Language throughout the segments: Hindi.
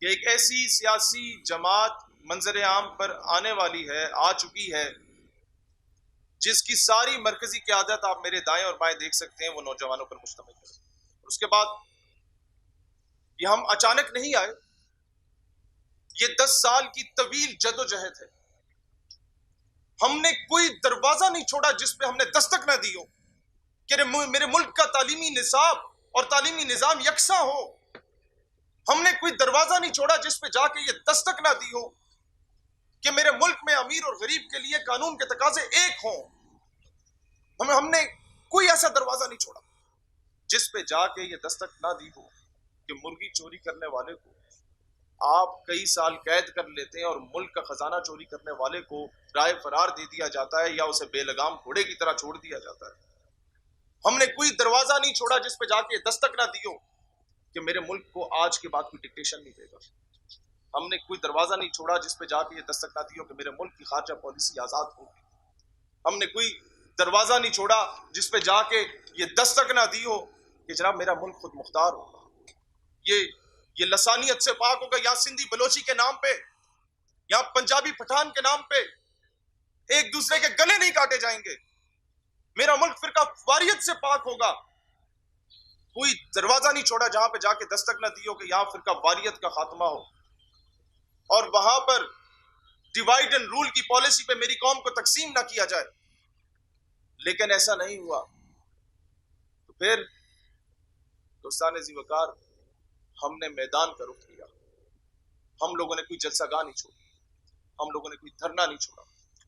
कि एक ऐसी सियासी जमात मंजर आम पर आने वाली है, आ चुकी है, जिसकी सारी मरकजी क़यादत आप मेरे दाएं और बाएं देख सकते हैं, वो नौजवानों पर मुश्तमिल है। और उसके बाद ये हम अचानक नहीं आए, ये 10 साल की तवील जदोजहद है। हमने कोई दरवाजा नहीं छोड़ा जिस पे हमने दस्तक ना दी हो कि मेरे मुल्क का तालीमी निसाब और तालीमी निजाम यकसा हो। हमने कोई दरवाजा नहीं छोड़ा जिस पे जाके ये दस्तक ना दी हो कि मेरे मुल्क में अमीर और गरीब के लिए कानून के तकाजे एक हों। हमने कोई ऐसा दरवाजा नहीं छोड़ा जिस पे जाके ये दस्तक ना दी हो कि मुर्गी चोरी करने वाले को आप कई साल कैद कर लेते हैं और मुल्क का खजाना चोरी करने वाले को राय फरार दे दिया जाता है या उसे बेलगाम घोड़े की तरह छोड़ दिया जाता है। हमने कोई दरवाजा नहीं छोड़ा जिस पे जाके दस्तक ना दियो कि मेरे मुल्क को आज के बाद कोई डिक्टेशन नहीं देगा। हमने कोई दरवाजा नहीं छोड़ा जिस पे जाके ये दस्तक ना दियो कि मेरे मुल्क की खारजा पॉलिसी आजाद होगी। हमने कोई दरवाजा नहीं छोड़ा जिस पे जाके ये दस्तक ना दी हो कि जनाब मेरा मुल्क खुद मुख्तार होगा। ये लसानियत से पाक होगा। यहाँ सिंधी बलोची के नाम पे, यहाँ पंजाबी पठान के नाम पे एक दूसरे के गले नहीं काटे जाएंगे। मेरा मुल्क फिरका वारियत से पाक होगा। कोई दरवाजा नहीं छोड़ा जहां पे जाके दस्तक ना दी हो कि यहाँ फिरका वारियत का खात्मा हो और वहां पर डिवाइड एंड रूल की पॉलिसी पे मेरी कौम को तकसीम ना किया जाए। लेकिन ऐसा नहीं हुआ। तो फिर दोस्तान जी वकार, हमने मैदान का रुख किया। हम लोगों ने कोई जलसागाह नहीं छोड़ी, हम लोगों ने कोई धरना नहीं छोड़ा,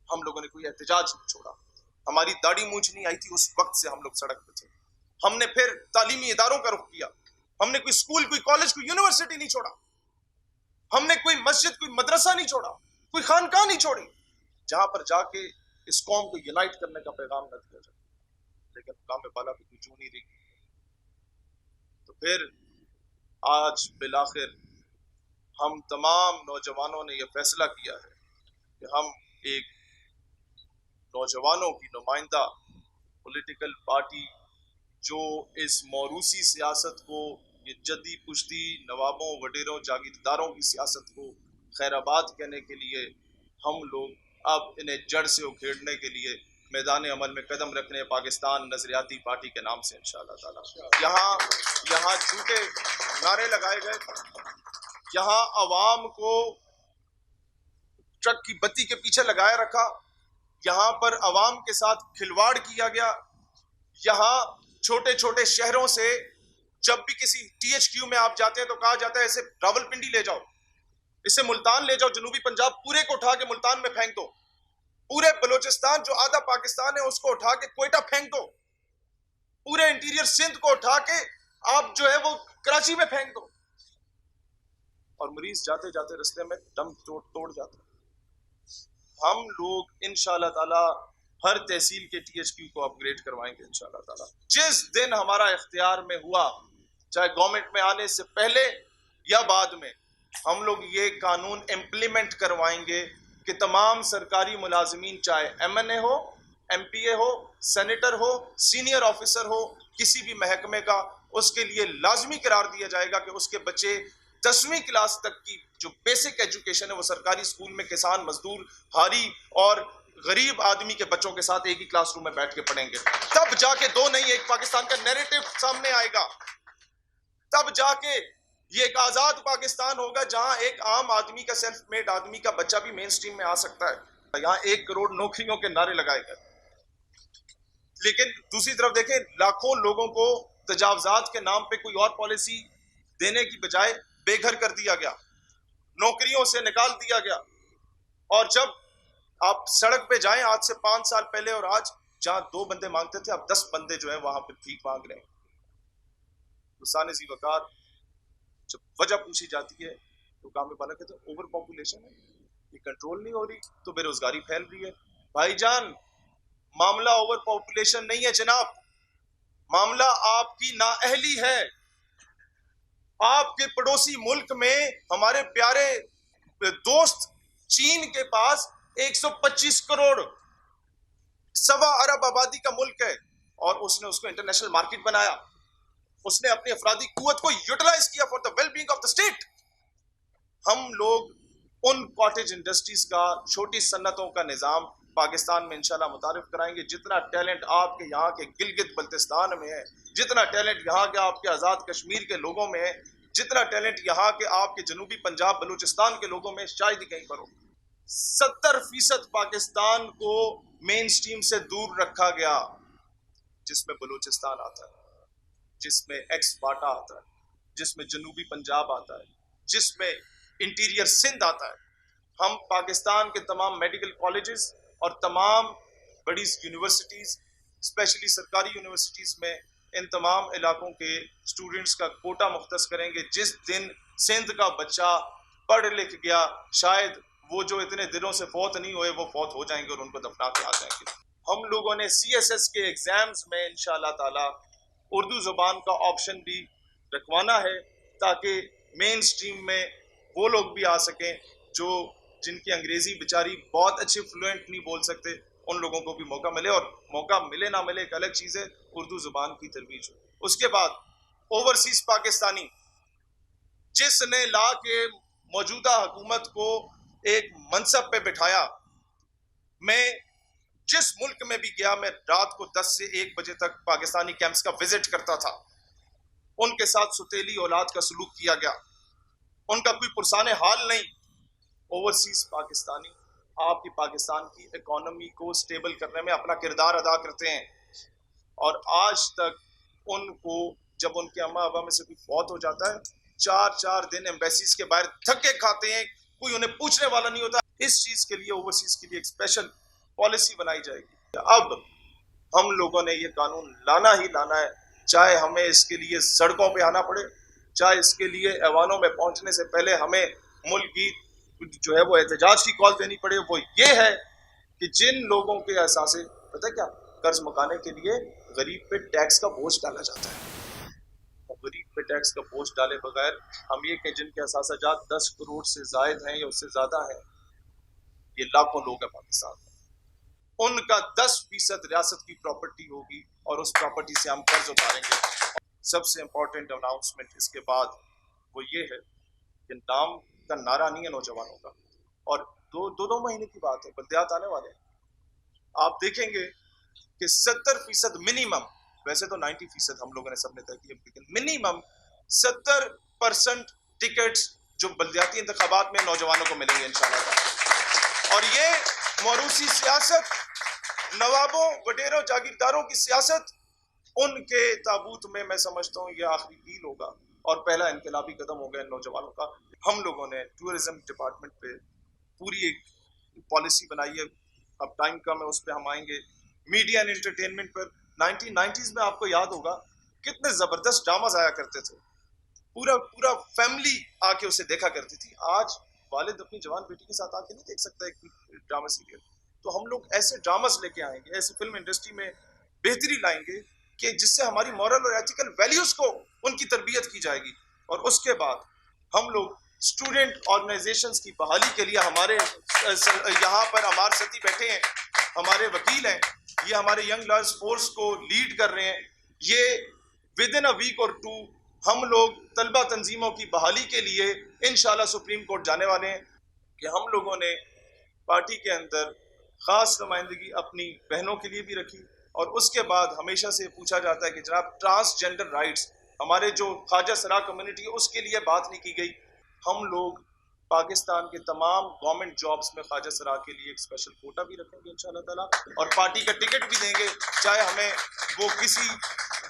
हम लोगों ने कोई एहतजाज नहीं छोड़ा। हमारी दाढ़ी मूंछ नहीं आई थी उस वक्त से हम लोग सड़क पे थे। हमने फिर तालीमी इदारों का रुख किया। हमने कोई स्कूल, कोई कॉलेज, कोई यूनिवर्सिटी नहीं छोड़ा। हमने कोई मस्जिद, कोई मदरसा नहीं छोड़ा, कोई खानकाह नहीं छोड़ी जहां पर जाके इस कौम को यूनाइट करने का पैगाम न दिया जाए। लेकिन काम बाला पे कोई जू नहीं रही। तो फिर आज बिलाखिर हम तमाम नौजवानों ने यह फैसला किया है कि हम एक नौजवानों की नुमाइंदा पॉलिटिकल पार्टी जो इस मौरूसी सियासत को, ये जद्दी पुश्ती नवाबों, वडेरों, जागीरदारों की सियासत को खैराबाद कहने के लिए हम लोग अब इन्हें जड़ से उखेड़ने के लिए मैदान अमल में कदम रखने पाकिस्तान नजरियाती पार्टी के नाम से इंशाअल्लाह ताला यहाँ झूठे नारे लगाए गए, यहाँ अवाम को ट्रक की बत्ती के पीछे लगाए रखा, यहाँ पर अवाम के साथ खिलवाड़ किया गया। यहाँ छोटे छोटे शहरों से जब भी किसी THQ में आप जाते हैं तो कहा जाता है इसे रावलपिंडी ले जाओ, इसे मुल्तान ले जाओ, जनूबी पंजाब पूरे को उठा के मुल्तान में फेंक दो, पूरे बलूचिस्तान जो आधा पाकिस्तान है उसको उठा के कोयटा फेंक दो, पूरे इंटीरियर सिंध को उठा के आप जो है वो कराची में फेंक दो। और मरीज जाते जाते रास्ते में दम तोड़ जाता है। हम लोग इंशाअल्लाह ताला हर तहसील के THQ को अपग्रेड करवाएंगे इंशाअल्लाह ताला। जिस दिन हमारा इख्तियार में हुआ, चाहे गवर्नमेंट में आने से पहले या बाद में, हम लोग ये कानून इम्प्लीमेंट करवाएंगे कि तमाम सरकारी मुलाजमीन, चाहे MNA हो, MPA हो, सेनेटर हो, सीनियर ऑफिसर हो, किसी भी महकमे का, उसके लिए लाजमी करार दिया जाएगा कि उसके बच्चे 10वीं क्लास तक की जो बेसिक एजुकेशन है वो सरकारी स्कूल में किसान, मजदूर, हारी और गरीब आदमी के बच्चों के साथ एक ही क्लासरूम में बैठ के पढ़ेंगे। तब जाके दो नहीं एक पाकिस्तान का नैरेटिव सामने आएगा। तब जाके ये एक आजाद पाकिस्तान होगा जहां एक आम आदमी का, सेल्फ मेड आदमी का बच्चा भी मेन स्ट्रीम में आ सकता है। यहाँ 1 करोड़ नौकरियों के नारे लगाए गए, लेकिन दूसरी तरफ देखें लाखों लोगों को तजावजात के नाम पे कोई और पॉलिसी देने की बजाय बेघर कर दिया गया, नौकरियों से निकाल दिया गया। और जब आप सड़क पे जाएं आज से 5 साल पहले और आज, जहां 2 बंदे मांगते थे अब 10 बंदे जो है वहां पर भीख मांग रहे हैं। दोस्तान जी वकार, जब वजह पूछी जाती है तो काम बाला कहते हैं ओवर पॉपुलेशन है, ये कंट्रोल नहीं हो रही तो बेरोजगारी फैल रही है। भाईजान, मामला ओवर पॉपुलेशन नहीं है जनाब, मामला आपकी नाअहली है। आपके पड़ोसी मुल्क में हमारे प्यारे दोस्त चीन के पास 125 करोड़ 1.25 अरब आबादी का मुल्क है और उसने उसको इंटरनेशनल मार्केट बनाया। उसने अपनी अफरादी कुव्वत को यूटिलाइज किया for the well being of the state. हम लोग उन कॉटेज इंडस्ट्रीज का, छोटी सन्नतों का निज़ाम पाकिस्तान में इंशाल्लाह मुतारिफ कराएंगे। जितना टैलेंट आपके यहाँ के गिलगित बल्तिस्तान में है, जितना टैलेंट यहाँ के आपके आज़ाद कश्मीर के लोगों में है, जितना टैलेंट यहाँ के आपके जनूबी पंजाब बलूचिस्तान के लोगों में शायद ही कहीं पर हो। 70% पाकिस्तान को मेन स्ट्रीम से दूर रखा गया, जिसमें बलूचिस्तान आता है, जिसमें एक्स बाटा आता है, जिसमें जनूबी पंजाब आता है, जिसमें इंटीरियर सिंध आता है। हम पाकिस्तान के तमाम मेडिकल कॉलेजेस और तमाम बड़ी यूनिवर्सिटीज, स्पेशली सरकारी यूनिवर्सिटीज में इन तमाम इलाकों के स्टूडेंट्स का कोटा मुख्तस करेंगे। जिस दिन सिंध का बच्चा पढ़ लिख गया, शायद वो जो इतने दिनों से फौत नहीं हुए वो फौत हो जाएंगे और उनको दफना के आ जाएंगे। हम लोगों ने CSS के एग्जाम्स में इंशाल्लाह ताला उर्दू ज़ुबान का ऑप्शन भी रखवाना है, ताकि मेन स्ट्रीम में वो लोग भी आ सकें जो जिनकी अंग्रेज़ी बेचारी बहुत अच्छे फ्लुएंट नहीं बोल सकते, उन लोगों को भी मौका मिले। और मौका मिले ना मिले एक अलग चीज़ है, उर्दू ज़ुबान की तरवीज। उसके बाद ओवरसीज पाकिस्तानी जिसने ला के मौजूदा हुकूमत को एक मनसब पे बिठाया, मैं जिस मुल्क में भी गया, मैं रात को 10 से 1 बजे तक पाकिस्तानी कैंप्स का विजिट करता था। उनके साथ सुतेली औलाद का सलूक किया गया, उनका कोई पुरसाने हाल नहीं। ओवरसीज पाकिस्तानी आपकी पाकिस्तान की इकोनॉमी को स्टेबल करने में अपना किरदार अदा करते हैं, और आज तक उनको जब उनके अम्मा अबा में से कोई फौत हो जाता है, 4-4 दिन एम्बेसीज के बाहर धक्के खाते हैं, कोई उन्हें पूछने वाला नहीं होता। इस चीज के लिए ओवरसीज के लिए एक स्पेशल पॉलिसी बनाई जाएगी। अब हम लोगों ने ये कानून लाना ही लाना है, चाहे हमें इसके लिए सड़कों पे आना पड़े, चाहे इसके लिए ऐवानों में पहुंचने से पहले हमें मुल्क की जो है वो एहतजाज की कॉल देनी पड़े। वो ये है कि जिन लोगों के एहसासे, पता क्या, कर्ज मुकाने के लिए गरीब पे टैक्स का बोझ डाला जाता है। गरीब पे टैक्स का बोझ डाले बगैर हम ये कि जिनके असासाजात 10 करोड़ से जायद हैं या उससे ज्यादा हैं, ये लाखों लोग हैं पाकिस्तान में, उनका 10% रियासत की प्रॉपर्टी होगी और उस प्रॉपर्टी से हम कर्ज उतारेंगे। सबसे इंपॉर्टेंट अनाउंसमेंट इसके बाद वो ये है कि नाम का नारा नहीं है नौजवानों का, और दो महीने की बात है, बल्दियात आने वाले हैं। आप देखेंगे कि 70% मिनिमम, वैसे तो 90% हम लोगों ने सबने तय किया, लेकिन मिनिमम 70% टिकट्स जो बल्दियाती इंतखाबात में नौजवानों को मिलेंगे इंशाल्लाह। और ये मौरूसी सियासत, नवाबों वडेरों जागीरदारों की सियासत, उनके ताबूत में मैं समझता हूँ ये आखिरी मील होगा और पहला इनकलाबी कदम होगा इन नौजवानों का। हम लोगों ने टूरिज्म डिपार्टमेंट पे पूरी एक पॉलिसी बनाई है, अब टाइम कम है, उस पर हम आएंगे। मीडिया एंड एंटरटेनमेंट पर 1990s में आपको याद होगा कितने जबरदस्त ड्रामाज आया करते थे, पूरा पूरा फैमिली आके उसे देखा करती थी। आज वालिद अपनी जवान बेटी के साथ आके नहीं देख सकता एक ड्रामा सीरियल। तो हम लोग ऐसे ड्रामास लेके आएंगे, ऐसी फिल्म इंडस्ट्री में बेहतरी लाएंगे कि जिससे हमारी मॉरल और एथिकल वैल्यूज को उनकी तरबियत की जाएगी। और उसके बाद हम लोग स्टूडेंट ऑर्गेनाइजेशंस की बहाली के लिए, हमारे यहाँ पर अमार सती बैठे हैं, हमारे वकील हैं, ये हमारे यंग लॉयर्स फोर्स को लीड कर रहे हैं। ये विद इन अ वीक और 2 हम लोग तलबा तंजीमों की बहाली के लिए इंशाल्लाह सुप्रीम कोर्ट जाने वाले हैं। कि हम लोगों ने पार्टी के अंदर खास नुमाइंदगी अपनी बहनों के लिए भी रखी, और उसके बाद हमेशा से पूछा जाता है कि जनाब ट्रांसजेंडर राइट्स, हमारे जो ख्वाजा सरा कम्युनिटी है उसके लिए बात नहीं की गई। हम लोग पाकिस्तान के तमाम गवर्नमेंट जॉब्स में ख्वाजा सरा के लिए एक स्पेशल कोटा भी रखेंगे इंशाल्लाह ताला, और पार्टी का टिकट भी देंगे, चाहे हमें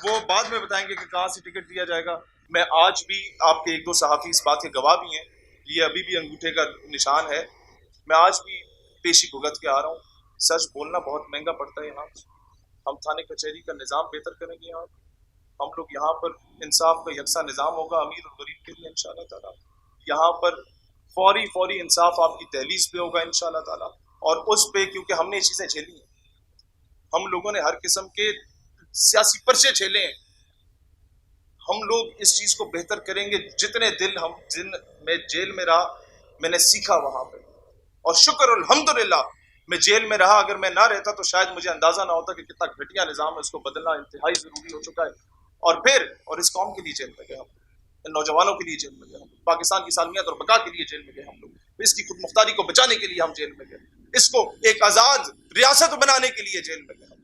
वो बाद में बताएंगे कि कहाँ से टिकट दिया जाएगा। मैं आज भी, आपके 1-2 सहाफ़ी इस बात के गवाह भी हैं, ये अभी भी अंगूठे का निशान है, मैं आज भी पेशी भुगत के आ रहा हूँ। सच बोलना बहुत महंगा पड़ता है यहाँ। हम थाने कचहरी का निज़ाम बेहतर करेंगे यहाँ, हम लोग यहाँ पर इंसाफ का यकसा निज़ाम होगा अमीर और गरीब के लिए इंशाल्लाह ताला। यहाँ पर फौरी इंसाफ आपकी दहलीज पे होगा इंशाल्लाह ताला। और उस पे, क्योंकि हमने ये चीज़ें झेली हैं, हम लोगों ने हर किस्म के सियासी पर्चे झेले हैं, हम लोग इस चीज़ को बेहतर करेंगे। जितने दिन मैं जेल में रहा, मैंने सीखा वहाँ पे, और शुक्र अल्हम्दुलिल्लाह मैं जेल में रहा। अगर मैं ना रहता तो शायद मुझे अंदाजा ना होता कि कितना घटिया निज़ाम है, उसको बदलना इंतहाई ज़रूरी हो चुका है। और इस कौम के लिए जेल में गया। इन नौजवानों के लिए जेल में गए हम लोग, पाकिस्तान की सालमियत और बका के लिए जेल में गए हम लोग, इसकी खुद मुख्तारी को बचाने के लिए हम जेल में गए, इसको एक आज़ाद रियासत बनाने के लिए जेल में गए।